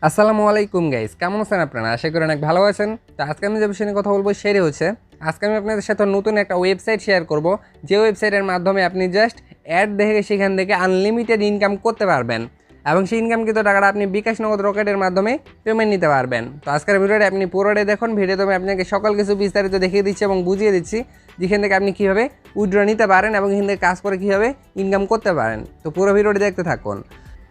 আসসালামু আলাইকুম গাইস, কেমন আছেন আপনারা? আশা করি অনেক ভালো আছেন। তো আজকে আমি যে বিষয় নিয়ে কথা বলবো সেটি হচ্ছে আজকে আমি আপনাদের সাথে নতুন একটা ওয়েবসাইট শেয়ার করব, যে ওয়েবসাইটের মাধ্যমে আপনি জাস্ট অ্যাড দেখে সেখান থেকে আনলিমিটেড ইনকাম করতে পারবেন এবং সেই ইনকামকৃত টাকাটা আপনি বিকাশ নগদ রকেটের মাধ্যমে পেমেন্ট নিতে পারবেন। তো আজকের ভিডিওটা আপনি পুরোটাই দেখুন। ভিডিওতে আমি আপনাকে সকল কিছু বিস্তারিত দেখিয়ে দিচ্ছি এবং বুঝিয়ে দিচ্ছি যেখান থেকে আপনি কীভাবে উইথড্র নিতে পারেন এবং এখান থেকে কাজ করে কীভাবে ইনকাম করতে পারেন। তো পুরো ভিডিওটি দেখতে থাকুন।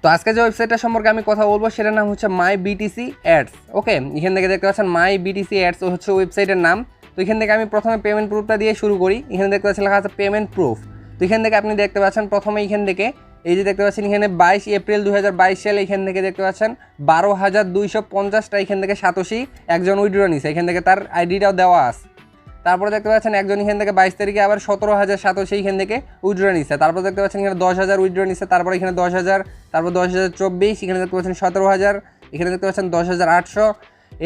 তো আজকে যে ওয়েবসাইটটা সম্পর্কে আমি কথা বলবো সেটার নাম হচ্ছে মাই বিটিসি অ্যাডস। ওকে, এখান থেকে দেখতে পাচ্ছেন মাই বিটিসি অ্যাডস হচ্ছে ওয়েবসাইটের নাম। তো এখান থেকে আমি প্রথমে পেমেন্ট প্রুফটা দিয়ে শুরু করি। এখানে দেখতে পাচ্ছেন লেখা আছে পেমেন্ট প্রুফ। তো এখান থেকে আপনি দেখতে পাচ্ছেন প্রথমে এখান থেকে এই যে দেখতে পাচ্ছেন এখানে 22 এপ্রিল 2022 সালে এখান থেকে দেখতে পাচ্ছেন 12,250টা এখান থেকে সাতোশি একজন উইথড্র নিছে। এখান থেকে তার আইডিটাও দেওয়া আছে। তারপরে দেখতে পাচ্ছেন একজন এখান থেকে 22 তারিখে আবার 17,700 এখান থেকে উইথড্র নিচ্ছে। তারপর দেখতে পাচ্ছেন এখানে 10,000 উইথড্র নিচ্ছে। তারপর এখানে 10,000, তারপর 10,024, এখানে দেখতে পাচ্ছেন 17,000, এখানে দেখতে পাচ্ছেন 10,800।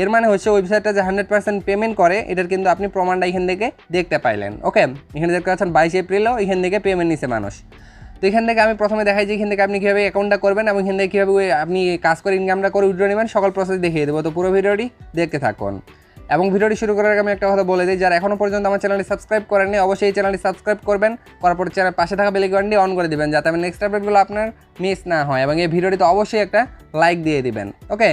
এর মানে হচ্ছে ওয়েবসাইটটা যে 100% পেমেন্ট করে এটার কিন্তু আপনি প্রমাণটা এখান থেকে দেখতে পাইলেন। ওকে, এখানে দেখতে পাচ্ছেন 22 এপ্রিলও এখান থেকে পেমেন্ট নিচ্ছে মানুষ। তো এখান থেকে আমি প্রথমে দেখাই যে এখান থেকে আপনি কীভাবে অ্যাকাউন্টটা করবেন এবং এখান থেকে কীভাবে আপনি কাজ করে ইনকামটা করে উইথড্র নেবেন সকল প্রসেস দেখিয়ে দেবো। তো পুরো ভিডিওটি দেখতে থাকুন এবং ভিডিওটি শুরু করার আগে আমি একটা কথা বলে দিই, যারা এখনও পর্যন্ত আমার চ্যানেলটি সাবস্ক্রাইব করেননি অবশ্যই এই চ্যানেলটি সাবস্ক্রাইব করবেন, করার পর চ্যানেল পাশে থাকা বেল আইকনটি অন করে দিবেন যাতে আমি নেক্সট আপডেটগুলো আপনার মিস না হয় এবং এই ভিডিওটিতে অবশ্যই একটা লাইক দিয়ে দিবেন। ওকে,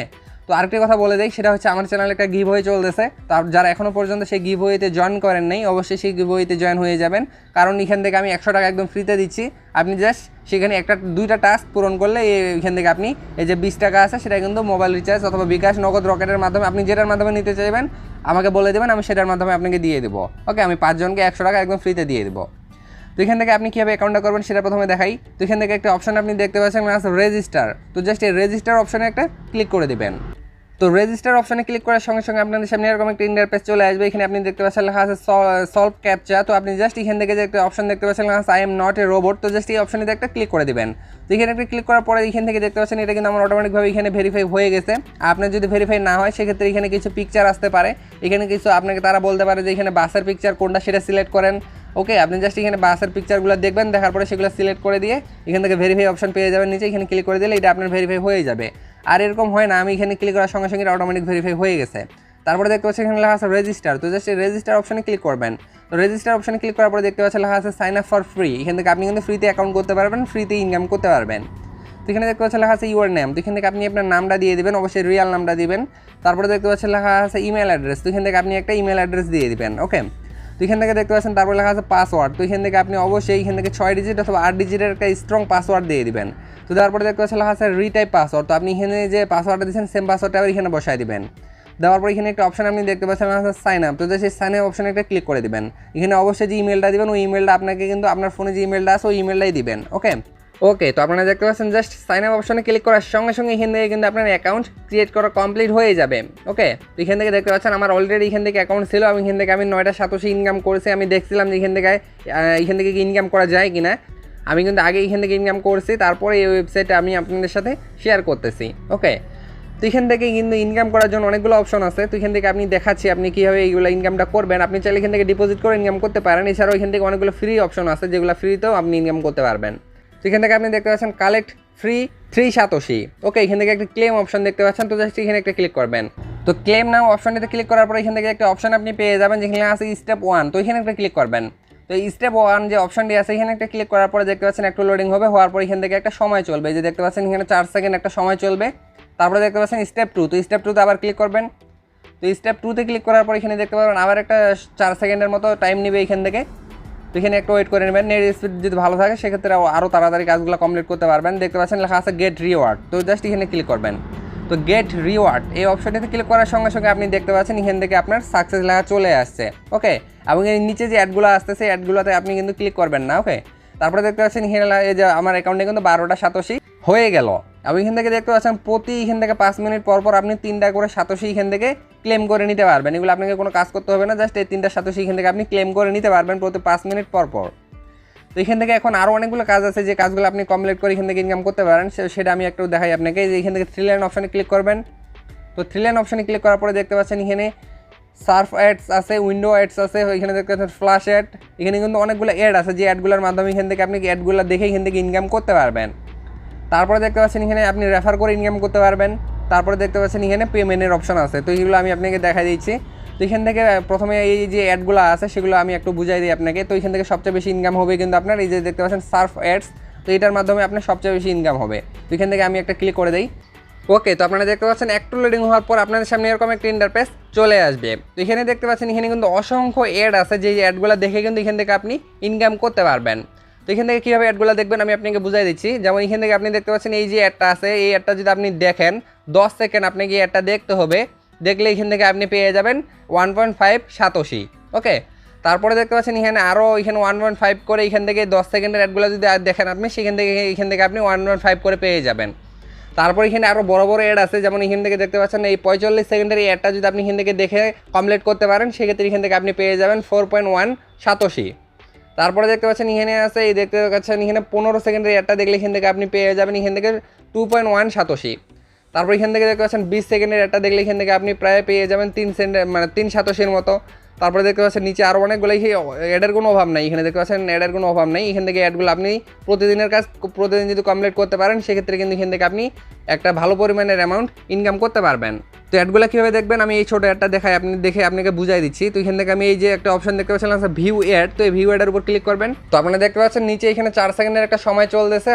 তো আরেকটি কথা বলে দিই, সেটা হচ্ছে আমার চ্যানেলে একটা গিভ ওয়ে চলতেছে। তো যারা এখনও পর্যন্ত সেই গিভ ওয়েতে জয়েন করেন নাই অবশ্যই সেই গিভ ওয়েতে জয়েন হয়ে যাবেন, কারণ এখান থেকে আমি 100 টাকা একদম ফ্রিতে দিচ্ছি। আপনি জাস্ট সেখানে দুইটা টাস্ক পূরণ করলে এখান থেকে আপনি এই যে 20 টাকা আছে সেটা কিন্তু মোবাইল রিচার্জ অথবা বিকাশ নগদ রকেটের মাধ্যমে আপনি যেটার মাধ্যমে নিতে চাইবেন আমাকে বলে দেবেন, আমি সেটার মাধ্যমে আপনাকে দিয়ে দেবো। ওকে, আমি 5 জনকে 100 টাকা একদম ফ্রিতে দিয়ে দেবো। তো এখান থেকে আপনি কীভাবে অ্যাকাউন্টটা করবেন সেটা প্রথমে দেখাই। তো এখান থেকে একটা অপশন আপনি দেখতে পাচ্ছেন রেজিস্টার। তো জাস্ট এই রেজিস্টার অপশনে একটা ক্লিক করে দেবেন। তো রেজিস্টার অপশনে ক্লিক করার সঙ্গে সঙ্গে আপনাদের সামনে এরকম একটা ইন্টারফেস চলে আসবে। এখানে আপনি দেখতে পাচ্ছেন লেখা আছে সলভ ক্যাপচা। তো আপনি জাস্ট এখান থেকে যে একটা অপশন দেখতে পাচ্ছেন লেখা আছে I am not a robot. তো জাস্ট এই অপশনে একটা ক্লিক করে দেবেন। তো এখানে একটা ক্লিক করার পরে এখান থেকে দেখতে পাচ্ছেন এটা কিন্তু আমার অটোমেটিকভাবে এখানে ভেরিফাই হয়ে গেছে। আপনার যদি ভেরিফাই না হয় সেক্ষেত্রে এখানে কিছু পিকচার আসতে পারে। এখানে কিছু আপনাকে তারা বলতে পারে যে এখানে বাসের পিকচার কোনটা সেটা সিলেক্ট করেন। ওকে, আপনি জাস্ট এখানে বাসের পিকচারগুলো দেখবেন, দেখার পরে সেগুলো সিলেক্ট করে দিয়ে এখান থেকে ভেরিফাই অপশন পেয়ে যাবেন নিচে। এখানে ক্লিক করে দিলে এটা আপনার ভেরিফাই হয়ে যাবে। আর এরকম হয় না, আমি এখানে ক্লিক করার সঙ্গে সঙ্গে অটোমেটিক ভেরিফাই হয়ে গেছে। তারপরে দেখতে পাচ্ছেন এখানে লেখা আছে রেজিস্টার। তো জাস্ট এই রেজিস্টার অপশনে ক্লিক করবেন। তো রেজিস্টার অপশনে ক্লিক করার পরে দেখতে পাচ্ছেন লেখা আছে সাইন আপ ফর ফ্রি। এখান থেকে আপনি কিন্তু ফ্রিতে অ্যাকাউন্ট করতে পারবেন, ফ্রিতে ইনকাম করতে পারবেন। তো এখানে দেখতে পাচ্ছেন লেখা আছে ইউর নেম। তো এখান থেকে আপনি আপনার নামটা দিয়ে দেবেন, অবশ্যই রিয়াল নামটা দিবেন। তারপরে দেখতে পাচ্ছেন লেখা আছে ইমেল অ্যাড্রেস। তো এখান থেকে আপনি একটা ইমেল অ্যাড্রেস দিয়ে দিবেন। ওকে, তো এখান থেকে দেখতে পাচ্ছেন তারপরে লেখা আছে পাসওয়ার্ড। তো এখান থেকে আপনি অবশ্যই এখান থেকে 6 ডিজিট অথবা 8 ডিজিটের একটা স্ট্রং পাসওয়ার্ড দিয়ে দিবেন। তো তারপরে দেখতে পাচ্ছেন লেখা আছে রিটাইপ পাসওয়ার্ড। তো আপনি এখানে যে পাসওয়ার্ডটা দিচ্ছেন সেম পাসওয়ার্ডটা আবার এখানে বসায় দিবেন। দেওয়ার পর এখানে একটা অপশন আপনি দেখতে পাচ্ছেন লেখা আছে সাইন আপ। তো সেই সাইন আপ অপশনে একটা ক্লিক করে দিবেন। এখানে অবশ্যই যে ইমেলটা দিবেন ওই ইমেলটা আপনাকে কিন্তু আপনার ফোনে যে ইমেলটা আছে ওই ইমেলটাই দিবেন। ওকে, তো আপনারা দেখতে পাচ্ছেন জাস্ট সাইন আপ অপশনে ক্লিক করার সঙ্গে সঙ্গে এখান থেকে কিন্তু আপনার অ্যাকাউন্ট ক্রিয়েট করা কমপ্লিট হয়ে যাবে। ওকে, তো এখান থেকে দেখতে পাচ্ছেন আমার অলরেডি এখান থেকে অ্যাকাউন্ট ছিল। আমি এখান থেকে 9টা সাতোশি ইনকাম করেছি। আমি দেখছিলাম যে এখান থেকে কি ইনকাম করা যায় কি না। আমি কিন্তু আগে এখান থেকে ইনকাম করছি, তারপরে এই ওয়েবসাইটে আমি আপনাদের সাথে শেয়ার করতেছি। ওকে, তো এখান থেকে কিন্তু ইনকাম করার জন্য অনেকগুলো অপশন আছে। তো এখান থেকে আপনি দেখাচ্ছি আপনি কীভাবে এইগুলো ইনকামটা করবেন। আপনি চাইলে এখান থেকে ডিপোজিট করে ইনকাম করতে পারেন। এছাড়াও এখান থেকে অনেকগুলো ফ্রি অপশন আছে যেগুলো ফ্রিতেও আপনি ইনকাম করতে পারবেন। তো এখান থেকে আপনি দেখতে পাচ্ছেন কালেক্ট ফ্রি 3 সাতোশি। ওকে, এখান থেকে একটা ক্লেম অপশন দেখতে পাচ্ছেন। তো জাস্ট এখানে একটা ক্লিক করবেন। তো ক্লেম নাও অপশনটিতে ক্লিক করার পর এখান থেকে একটা অপশন আপনি পেয়ে যাবেন যেখানে আছে স্টেপ 1। তো এখানে একটা ক্লিক করবেন। তো স্টেপ 1 যে অপশনটি আছে এখানে একটা ক্লিক করার পরে দেখতে পাচ্ছেন একটু লোডিং হবে, হওয়ার পর এখান থেকে একটা সময় চলবে। এই যে দেখতে পাচ্ছেন এখানে 4 সেকেন্ড একটা সময় চলবে। তারপরে দেখতে পাচ্ছেন স্টেপ 2। তো স্টেপ 2তে আবার ক্লিক করবেন। তো স্টেপ 2তে ক্লিক করার পর এখানে দেখতে পাবেন আবার একটা 4 সেকেন্ডের মতো টাইম নেবে এখান থেকে। তো এখানে একটু ওয়েট করে নেবেন। নেট স্পিড যদি ভালো থাকে সেক্ষেত্রে আরও তাড়াতাড়ি কাজগুলো কমপ্লিট করতে পারবেন। দেখতে পাচ্ছেন লেখা আছে গেট রিওয়ার্ড। তো জাস্ট এখানে ক্লিক করবেন। তো গেট রিওয়ার্ড এই অপশনটিতে ক্লিক করার সঙ্গে সঙ্গে আপনি দেখতে পাচ্ছেন এখান থেকে আপনার সাকসেস লেখা চলে আসছে। ওকে, এবং এর নিচে যে অ্যাডগুলো আসতেছে অ্যাডগুলোতে আপনি কিন্তু ক্লিক করবেন না। ওকে, তারপরে দেখতে পাচ্ছেন এখানে এই যে আমার অ্যাকাউন্টে কিন্তু 12টা সাতোশি হয়ে গেল। এবং এখান থেকে দেখতে পাচ্ছেন প্রতি এখান থেকে 5 মিনিট পর পর আপনি 3টা করে সাতোশি এখান থেকে ক্লেম করে নিতে পারবেন। এগুলো আপনাকে কোনো কাজ করতে হবে না, জাস্ট এই 3টা সাতোশি এখান থেকে আপনি ক্লেম করে নিতে পারবেন প্রতি 5 মিনিট পর পর। তো এখান থেকে এখন আরও অনেকগুলো কাজ আছে যে কাজগুলো আপনি কমপ্লিট করে এখান থেকে ইনকাম করতে পারেন। সেটা আমি একটু দেখাই আপনাকে। যে এখান থেকে 3 লাইন অপশনে ক্লিক করবেন। তো 3 লাইন অপশনে ক্লিক করার পরে দেখতে পাচ্ছেন এখানে সার্ফ অ্যাডস আছে, উইন্ডো অ্যাডস আছে, এখানে দেখতে পাচ্ছেন ফ্ল্যাশ অ্যাড। এখানে কিন্তু অনেকগুলো অ্যাড আছে যে অ্যাডগুলোর মাধ্যমে এখান থেকে আপনি অ্যাডগুলো দেখে এখান থেকে ইনকাম করতে পারবেন। তারপরে দেখতে পাচ্ছেন এখানে আপনি রেফার করে ইনকাম করতে পারবেন। তারপরে দেখতে পাচ্ছেন এখানে পেমেন্টের অপশন আছে। তো এইগুলো আমি আপনাকে দেখাই দিচ্ছি। তো এখান থেকে প্রথমে এই যে অ্যাডগুলো আছে সেগুলো আমি একটু বুঝাই দিই আপনাকে। তো এখান থেকে সবচেয়ে বেশি ইনকাম হবে কিন্তু আপনার এই যে দেখতে পাচ্ছেন সার্ফ অ্যাডস, তো এটার মাধ্যমে আপনার সবচেয়ে বেশি ইনকাম হবে। তো এখান থেকে আমি একটা ক্লিক করে দিই। ওকে, তো আপনারা দেখতে পাচ্ছেন একটু লোডিং হওয়ার পর আপনাদের সামনে এরকম একটা ইন্টারফেস চলে আসবে। তো এখানে দেখতে পাচ্ছেন এখানে কিন্তু অসংখ্য অ্যাড আছে, যে অ্যাডগুলো দেখে কিন্তু এখান থেকে আপনি ইনকাম করতে পারবেন। তো এখান থেকে কীভাবে অ্যাডগুলো দেখবেন আমি আপনাকে বুঝাই দিচ্ছি। যেমন এখান থেকে আপনি দেখতে পাচ্ছেন এই যে অ্যাডটা আছে, এই অ্যাডটা যদি আপনি দেখেন 10 সেকেন্ড আপনাকে এই অ্যাডটা দেখতে হবে। দেখলে এখান থেকে আপনি পেয়ে যাবেন 1.5 সাতোশি। ওকে, তারপরে দেখতে পাচ্ছেন এখানে আরও এখানে 1.5 করে এখান থেকে 10 সেকেন্ডের অ্যাডগুলো যদি দেখেন আপনি, এখান থেকে আপনি 1.5 করে পেয়ে যাবেন। তারপর এখানে আরও বড় বড় অ্যাড আছে, যেমন এখান থেকে দেখতে পাচ্ছেন এই 45 সেকেন্ডের এই অ্যাডটা যদি আপনি এখান থেকে দেখে কমপ্লিট করতে পারেন, সেক্ষেত্রে এখান থেকে আপনি পেয়ে যাবেন 4.1 সাতোশি। তারপরে দেখতে পাচ্ছেন এখানে আছে এই দেখতে পাচ্ছেন এখানে 15 সেকেন্ডের অ্যাডটা দেখলে এখান থেকে আপনি পেয়ে যাবেন এখান থেকে 2.1 সাতোশি। তারপর এখান থেকে দেখতে পাচ্ছেন 20 সেকেন্ডের অ্যাডটা দেখলে এখান থেকে আপনি প্রায় পেয়ে যাবেন 3 সেকেন্ড মানে 3 সাতোশির মতো। তারপরে দেখতে পাচ্ছেন নিচে আরও অনেকগুলো অ্যাডের কোনো অভাব নাই, এখানে দেখতে পাচ্ছেন অ্যাডের কোনো অভাব নেই। এখান থেকে অ্যাডগুলো আপনি প্রতিদিনের কাজ প্রতিদিন যদি কমপ্লিট করতে পারেন, সেক্ষেত্রে কিন্তু এখান থেকে আপনি একটা ভালো পরিমাণের অ্যামাউন্ট ইনকাম করতে পারবেন। তো অ্যাডগুলো কীভাবে দেখবেন আমি এই ছোটো অ্যাডটা দেখাই, আপনি দেখে আপনাকে বুঝাই দিচ্ছি। তো এখান থেকে আমি এই যে একটা অপশন দেখতে পাচ্ছিলাম ভিউ অ্যাড, তো এই ভিউ অ্যাডের উপর ক্লিক করবেন। তো আপনারা দেখতে পাচ্ছেন নিচে এখানে 4 সেকেন্ডের একটা সময় চলতেছে,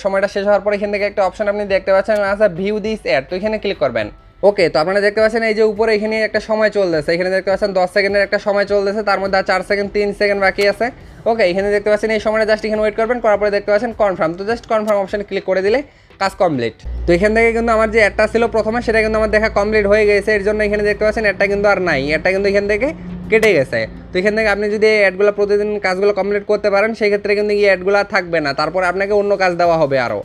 সময়টা শেষ হওয়ার পর এখান থেকে একটা অপশন আপনি দেখতে পাচ্ছেন আছে ভিউ দিস অ্যাড, তো এখানে ক্লিক করবেন। ওকে, তো আপনারা দেখতে পাচ্ছেন এই যে উপরে এখানে একটা সময় চলতেছে, এখানে দেখতে পাচ্ছেন 10 সেকেন্ডের একটা সময় চলতেছে, তার মধ্যে 4 সেকেন্ড 3 সেকেন্ড বাকি আছে। ওকে, এখানে দেখতে পাচ্ছেন এই সময়টা জাস্ট এখানে ওয়েট করবেন, করার পরে দেখতে পাচ্ছেন কনফার্ম, তো জাস্ট কনফার্ম অপশানে ক্লিক করে দিলে কাজ কমপ্লিট। তো এখান থেকে কিন্তু আমার যে অ্যাডটা ছিল প্রথমে সেটা কিন্তু আমার দেখা কমপ্লিট হয়ে গেছে, এর জন্য এখানে দেখতে পাচ্ছেন অ্যাডটা কিন্তু আর নাই, অ্যাডটা কিন্তু এখান থেকে কেটে গেছে। তো এখান থেকে আপনি যদি এই অ্যাডগুলো প্রতিদিন কাজগুলো কমপ্লিট করতে পারেন, সেক্ষেত্রে কিন্তু এই অ্যাডগুলো থাকবে না, তারপরে আপনাকে অন্য কাজ দেওয়া হবে আরও।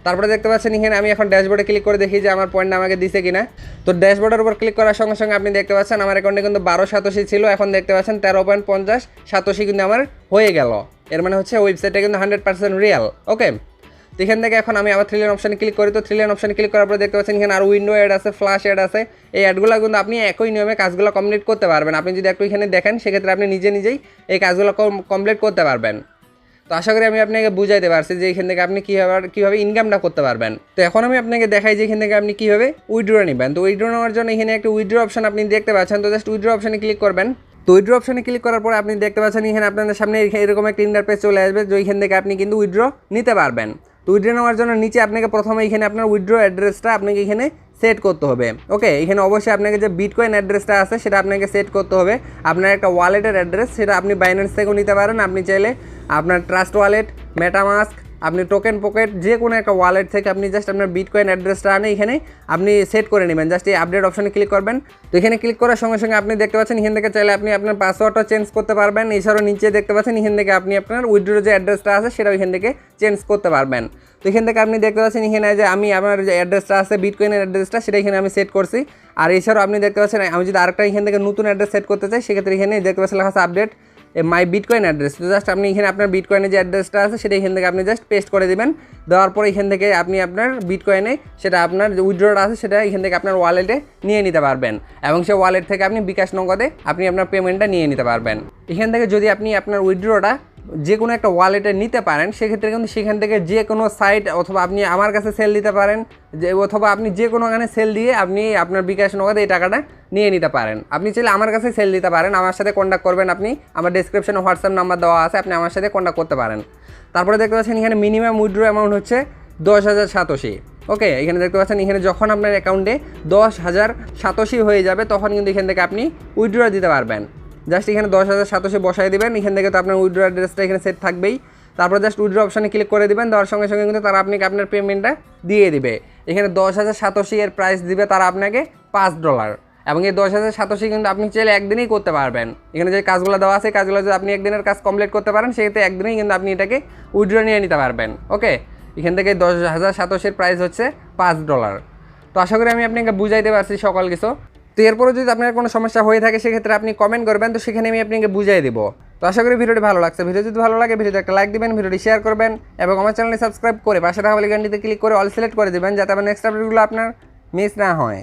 তারপরে দেখতে পাচ্ছেন এখানে আমি এখন ড্যাশবোর্ডে ক্লিক করে দেখি যে আমার পয়েন্ট আমাকে দিছে কিনা। তো ড্যাশবোর্ডের উপর ক্লিক করার সঙ্গে সঙ্গে আপনি দেখতে পাচ্ছেন আমার অ্যাকাউন্টে কিন্তু 12 সাতোশি ছিল, এখন দেখতে পাচ্ছেন 13.50 সাতোশি কিন্তু আমার হয়ে গেল। এর মানে হচ্ছে ওয়েবসাইটটা কিন্তু 100% রিয়েল। ওকে, তো এখান থেকে এখন আমি আবার 3 লাইন অপশানে ক্লিক করি। তো 3 লাইন অপশানে ক্লিক করার পরে দেখতে পাচ্ছেন এখানে আর উইন্ডো অ্যাড আছে, ফ্ল্যাশ অ্যাড আছে। এই অ্যাডগুলো কিন্তু আপনি একই নিয়মে কাজগুলো কমপ্লিট করতে পারবেন। আপনি যদি একটু এখানে দেখেন, সেক্ষেত্রে আপনি নিজেই এই কাজগুলো কমপ্লিট করতে পারবেন। তো আশা করি আমি আপনাকে বুঝাইতে পারছি যে এখান থেকে আপনি কীভাবে ইনকামটা করতে পারবেন। তো এখন আমি আপনাকে দেখাই যে এখান থেকে আপনি কীভাবে উইথড্র নেবেন। তো উইথড্র নেওয়ার জন্য এখানে একটা উইথড্র অপশন আপনি দেখতে পাচ্ছেন, তো জাস্ট উইথড্র অপশানে ক্লিক করবেন। তো উইথড্র অপশানে ক্লিক করার পরে আপনি দেখতে পাচ্ছেন এখানে আপনাদের সামনে এরকম একটা ইন্টারফেস চলে আসবে, যে এখান থেকে আপনি কিন্তু উইথড্র নিতে পারবেন। তো উইথড্র নেওয়ার জন্য নিচে আপনাকে প্রথমে এখানে আপনার উইথড্র অ্যাড্রেসটা আপনাকে এখানে সেট করতে হবে। ওকে, এখানে অবশ্যই আপনাকে যে বিটকয়েন অ্যাড্রেসটা আছে সেটা আপনাকে সেট করতে হবে। আপনার একটা ওয়ালেটের অ্যাড্রেস, সেটা আপনি বাইন্যান্স থেকেও নিতে পারেন, আপনি চাইলে আপনার ট্রাস্ট ওয়ালেট, মেটামাস্ক, আপনি টোকেন পকেট, যে কোনো একটা ওয়ালেট থেকে আপনি জাস্ট আপনার বিটকয়েন অ্যাড্রেসটা আনে এখানে আপনি সেট করে নেবেন। জাস্ট এই আপডেট অপশানে ক্লিক করবেন। তো এখানে ক্লিক করার সঙ্গে সঙ্গে আপনি দেখতে পাচ্ছেন এখান থেকে চাইলে আপনি আপনার পাসওয়ার্ডটা চেঞ্জ করতে পারবেন। এছাড়াও নিচে দেখতে পাচ্ছেন এখান থেকে আপনি আপনার উইথড্র যে অ্যাড্রেসটা আছে সেটা এখান থেকে চেঞ্জ করতে পারবেন। তো এখান থেকে আপনি দেখতে পাচ্ছেন এখানে যে আমি আমার যে অ্যাড্রেসটা আছে বিটকয়েনের অ্যাড্রেসটা, সেটা এখানে আমি সেট করছি। আর এছাড়াও আপনি দেখতে পাচ্ছেন আমি যদি আরেকটা এখান থেকে নতুন অ্যাড্রেস সেট করতে চাই, সেক্ষেত্রে এখানে দেখতে পাচ্ছেন লেখা আছে আপডেট মাই বিটকয়েন অ্যাড্রেস। তো জাস্ট আপনি এখানে আপনার বিটকয়েনের যে অ্যাড্রেসটা আছে সেটা এখান থেকে আপনি জাস্ট পেস্ট করে দেবেন। দেওয়ার পরে এখান থেকে আপনি আপনার বিটকয়েনে সেটা আপনার যে উইথড্রটা আছে সেটা এখান থেকে আপনার ওয়ালেটে নিয়ে নিতে পারবেন, এবং সেই ওয়ালেট থেকে আপনি বিকাশ নগদে আপনি আপনার পেমেন্টটা নিয়ে নিতে পারবেন। এখান থেকে যদি আপনি আপনার উইথড্রটা যে কোনো একটা ওয়ালেটে নিতে পারেন, সেক্ষেত্রে কিন্তু সেখান থেকে যে কোনো সাইট অথবা আপনি আমার কাছে সেল দিতে পারেন, অথবা আপনি যে কোনো ওখানে সেল দিয়ে আপনি আপনার বিকাশ নগদে এই টাকাটা নিয়ে নিতে পারেন। আপনি চাইলে আমার কাছে সেল দিতে পারেন, আমার সাথে কন্ট্যাক্ট করবেন, আপনি আমার ডেসক্রিপশনে হোয়াটসঅ্যাপ নাম্বার দেওয়া আছে, আপনি আমার সাথে কন্ট্যাক্ট করতে পারেন। তারপরে দেখতে পাচ্ছেন এখানে মিনিমাম উইথড্র অ্যামাউন্ট হচ্ছে 10,000 সাতোশি। ওকে, এখানে দেখতে পাচ্ছেন এখানে যখন আপনার অ্যাকাউন্টে 10,000 সাতোশি হয়ে যাবে, তখন কিন্তু এখান থেকে আপনি উইথড্র দিতে পারবেন। জাস্ট এখানে 10,000 সাতোশি বসাই দেবেন, এখান থেকে তো আপনার উইথড্র অ্যাড্রেসটা এখানে সেট থাকবেই। তারপর জাস্ট উইথড্র অপশানে ক্লিক করে দেবেন, দেওয়ার সঙ্গে সঙ্গে কিন্তু তারা আপনাকে আপনার পেমেন্টটা দিয়ে দিবে। এখানে 10,000 সাতোশি এর প্রাইস দিবে তারা আপনাকে $5, এবং এই 10,000 সাতোশি কিন্তু আপনি চাইলে একদিনেই করতে পারবেন। এখানে যে কাজগুলো দেওয়া আছে, কাজগুলো যদি আপনি একদিনের কাজ কমপ্লিট করতে পারেন, সেক্ষেত্রে একদিনেই কিন্তু আপনি এটাকে উইথড্র নিয়ে নিতে পারবেন। ওকে, এখান থেকে 10,000 সাতোশির প্রাইস হচ্ছে $5। তো আশা করি আমি আপনাকে বুঝাইতে পারছি সকল কিছু। তো এরপরে যদি আপনার কোনো সমস্যা হয়ে থাকে, সেক্ষেত্রে আপনি কমেন্ট করবেন, তো সেখানে আমি আপনাকে বুঝিয়ে দেবো। তো আশা করি ভিডিওটি ভালো লাগছে। ভিডিও যদি ভালো লাগে, ভিডিওতে একটা লাইক দিবেন, ভিডিওটি শেয়ার করবেন, এবং আমার চ্যানেলটি সাবস্ক্রাইব করে পাশে থাকা বেল আইকনটিতে ক্লিক করে অল সিলেক্ট করে দেবেন, যাতে আমার নেক্সট আপডেটগুলো আপনার মিস না হয়।